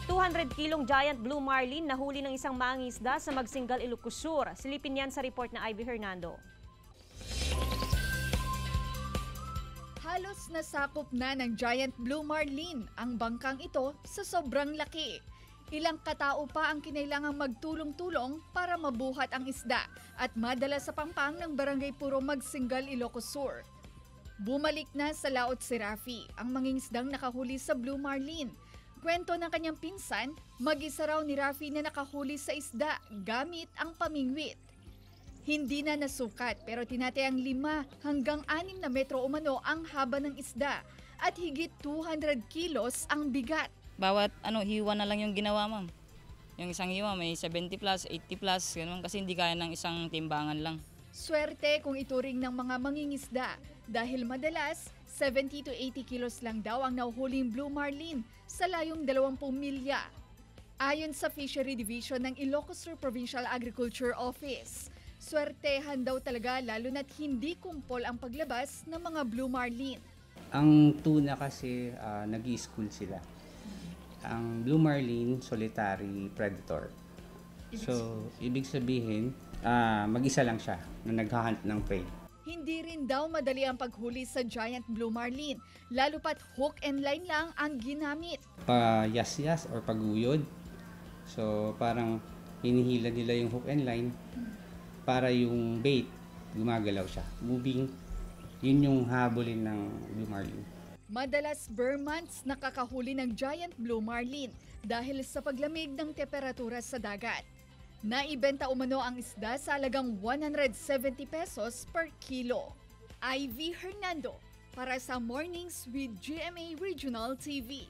200 kilong giant blue marlin nahuli ng isang mangingisda sa Magsingal, Ilocos Sur. Silipin yan sa report na Ivy Hernando. Halos nasakop na ng giant blue marlin ang bangkang ito sa sobrang laki. Ilang katao pa ang kinailangang magtulong-tulong para mabuhat ang isda at madala sa pampang ng Barangay Puro Magsingal, Ilocos Sur. Bumalik na sa laot si Rafi, ang mangingisdang nakahuli sa blue marlin. Kwento ng kanyang pinsan, mag-isa raw ni Rafi na nakahuli sa isda gamit ang pamingwit. Hindi na nasukat pero tinatayang 5 hanggang 6 na metro umano ang haba ng isda at higit 200 kilos ang bigat. Bawat hiwa na lang yung ginawa, ma'am. Yung isang hiwa may 70 plus, 80 plus, ganun, kasi hindi kaya ng isang timbangan lang. Swerte kung ituring ng mga mangingisda dahil madalas 70 to 80 kilos lang daw ang nahuhuling blue marlin sa layong 20 milya. Ayon sa Fishery Division ng Ilocos Sur Provincial Agriculture Office, swertehan daw talaga lalo na't hindi kumpol ang paglabas ng mga blue marlin. Ang tuna kasi nag-i-school sila. Ang blue marlin, solitary predator. So, ibig sabihin, mag-isa lang siya na naghahunt ng prey. Hindi rin daw madali ang paghuli sa giant blue marlin, lalo pat hook and line lang ang ginamit. Pa-yas-yas or paguyod. So, parang hinihila nila yung hook and line para yung bait, gumagalaw siya. Moving, yun yung habulin ng blue marlin. Madalas bare months nakakahuli ng giant blue marlin dahil sa paglamig ng temperatura sa dagat. Naibenta umano ang isda sa halagang 170 pesos per kilo. Ivy Hernando para sa Mornings with GMA Regional TV.